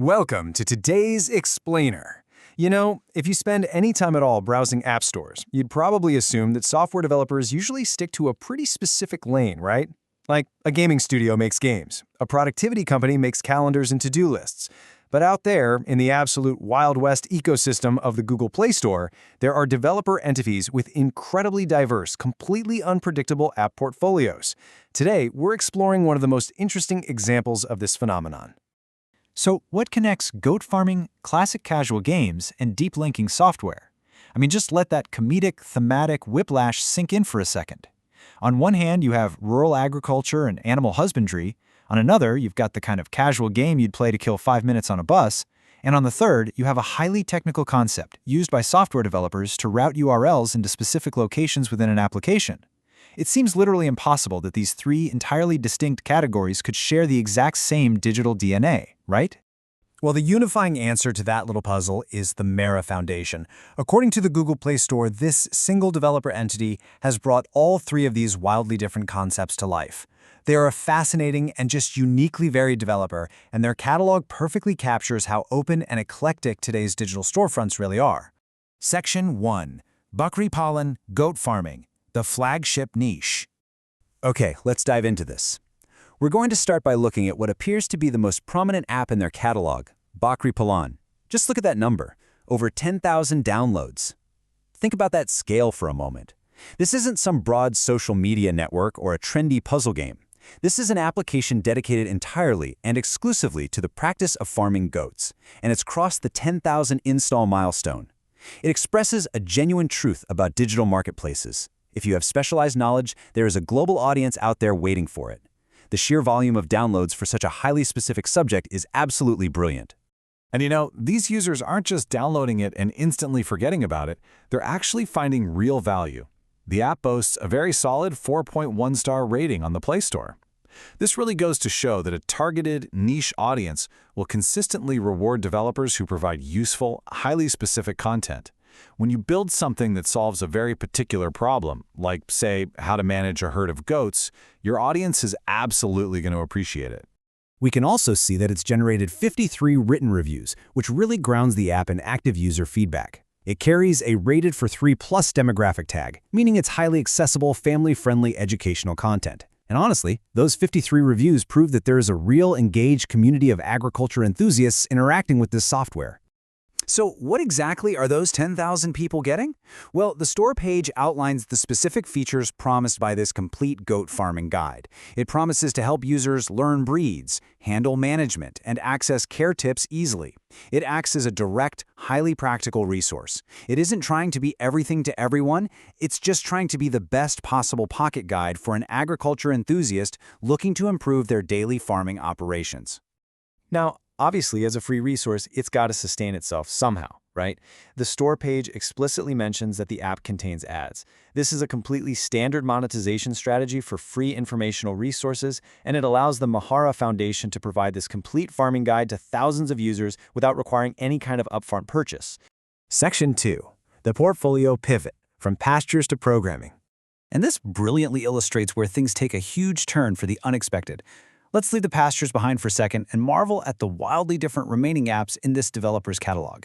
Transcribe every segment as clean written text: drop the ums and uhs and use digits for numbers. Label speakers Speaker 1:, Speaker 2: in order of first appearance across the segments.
Speaker 1: Welcome to today's Explainer. You know, if you spend any time at all browsing app stores, you'd probably assume that software developers usually stick to a pretty specific lane, right? Like a gaming studio makes games, a productivity company makes calendars and to-do lists. But out there, in the absolute Wild West ecosystem of the Google Play Store, there are developer entities with incredibly diverse, completely unpredictable app portfolios. Today, we're exploring one of the most interesting examples of this phenomenon.
Speaker 2: So what connects goat farming, classic casual games, and deep linking software? I mean, just let that comedic, thematic whiplash sink in for a second. On one hand, you have rural agriculture and animal husbandry. On another, you've got the kind of casual game you'd play to kill 5 minutes on a bus. And on the third, you have a highly technical concept used by software developers to route URLs into specific locations within an application. It seems literally impossible that these three entirely distinct categories could share the exact same digital DNA, right?
Speaker 1: Well, the unifying answer to that little puzzle is the Mehra Foundation. According to the Google Play Store, this single developer entity has brought all three of these wildly different concepts to life. They are a fascinating and just uniquely varied developer, and their catalog perfectly captures how open and eclectic today's digital storefronts really are. Section 1. Bakri Palan, Goat Farming, the flagship niche. Okay, let's dive into this. We're going to start by looking at what appears to be the most prominent app in their catalog, Bakri Palan. Just look at that number, over 10,000 downloads. Think about that scale for a moment. This isn't some broad social media network or a trendy puzzle game. This is an application dedicated entirely and exclusively to the practice of farming goats, and it's crossed the 10,000 install milestone. It expresses a genuine truth about digital marketplaces. If you have specialized knowledge, there is a global audience out there waiting for it. The sheer volume of downloads for such a highly specific subject is absolutely brilliant.
Speaker 3: And you know, these users aren't just downloading it and instantly forgetting about it, they're actually finding real value. The app boasts a very solid 4.1-star rating on the Play Store. This really goes to show that a targeted, niche audience will consistently reward developers who provide useful, highly specific content. When you build something that solves a very particular problem, like, say, how to manage a herd of goats, your audience is absolutely going to appreciate it.
Speaker 1: We can also see that it's generated 53 written reviews, which really grounds the app in active user feedback. It carries a rated for 3+ demographic tag, meaning it's highly accessible, family-friendly educational content. And honestly, those 53 reviews prove that there is a real engaged community of agriculture enthusiasts interacting with this software. So what exactly are those 10,000 people getting? Well, the store page outlines the specific features promised by this complete goat farming guide. It promises to help users learn breeds, handle management, and access care tips easily. It acts as a direct, highly practical resource. It isn't trying to be everything to everyone, it's just trying to be the best possible pocket guide for an agriculture enthusiast looking to improve their daily farming operations. Now, obviously, as a free resource, it's got to sustain itself somehow, right? The store page explicitly mentions that the app contains ads. This is a completely standard monetization strategy for free informational resources, and it allows the Mehra Foundation to provide this complete farming guide to thousands of users without requiring any kind of upfront purchase. Section 2. The Portfolio Pivot, from Pastures to Programming. And this brilliantly illustrates where things take a huge turn for the unexpected. Let's leave the pastures behind for a second and marvel at the wildly different remaining apps in this developer's catalog.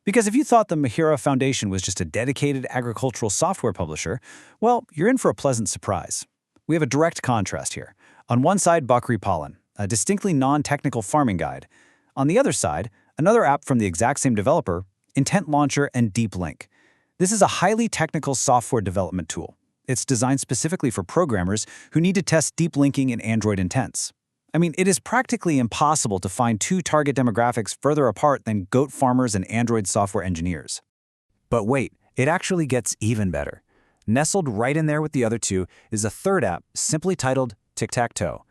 Speaker 1: Because if you thought the Mehra Foundation was just a dedicated agricultural software publisher, well, you're in for a pleasant surprise. We have a direct contrast here. On one side, Bakri Palan, a distinctly non-technical farming guide. On the other side, another app from the exact same developer, Intent Launcher and Deep Link. This is a highly technical software development tool. It's designed specifically for programmers who need to test deep linking in Android intents. I mean, it is practically impossible to find two target demographics further apart than goat farmers and Android software engineers. But wait, it actually gets even better. Nestled right in there with the other two is a third app simply titled Tic-Tac-Toe.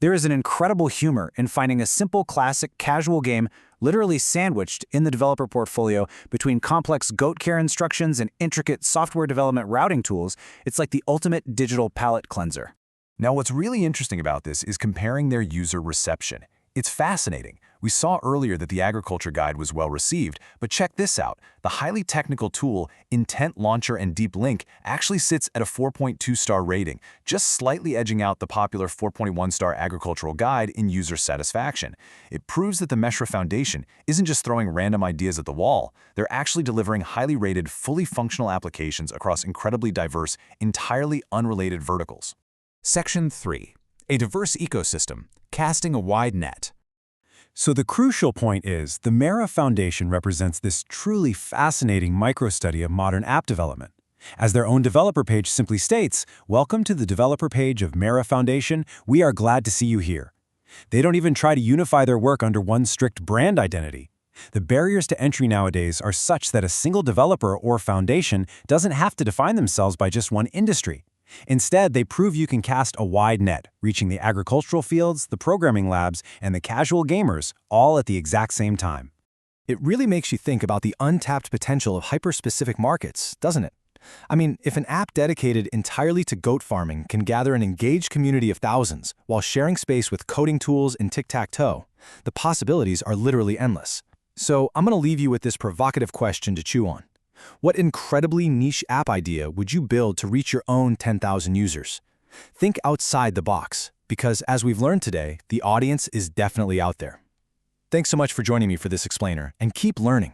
Speaker 1: There is an incredible humor in finding a simple, classic, casual game literally sandwiched in the developer portfolio between complex goat care instructions and intricate software development routing tools. It's like the ultimate digital palate cleanser.
Speaker 3: Now, what's really interesting about this is comparing their user reception. It's fascinating. We saw earlier that the agriculture guide was well received, but check this out. The highly technical tool, Intent Launcher and Deep Link, actually sits at a 4.2-star rating, just slightly edging out the popular 4.1-star agricultural guide in user satisfaction. It proves that the Mehra Foundation isn't just throwing random ideas at the wall, they're actually delivering highly rated, fully functional applications across incredibly diverse, entirely unrelated verticals.
Speaker 1: Section 3. A diverse ecosystem, casting a wide net. So the crucial point is, the Mehra Foundation represents this truly fascinating micro-study of modern app development. As their own developer page simply states, "Welcome to the developer page of Mehra Foundation. We are glad to see you here." They don't even try to unify their work under one strict brand identity. The barriers to entry nowadays are such that a single developer or foundation doesn't have to define themselves by just one industry. Instead, they prove you can cast a wide net, reaching the agricultural fields, the programming labs, and the casual gamers, all at the exact same time.
Speaker 4: It really makes you think about the untapped potential of hyper-specific markets, doesn't it? I mean, if an app dedicated entirely to goat farming can gather an engaged community of thousands while sharing space with coding tools and tic-tac-toe, the possibilities are literally endless. So I'm going to leave you with this provocative question to chew on. What incredibly niche app idea would you build to reach your own 10,000 users? Think outside the box, because as we've learned today, the audience is definitely out there. Thanks so much for joining me for this explainer, and keep learning.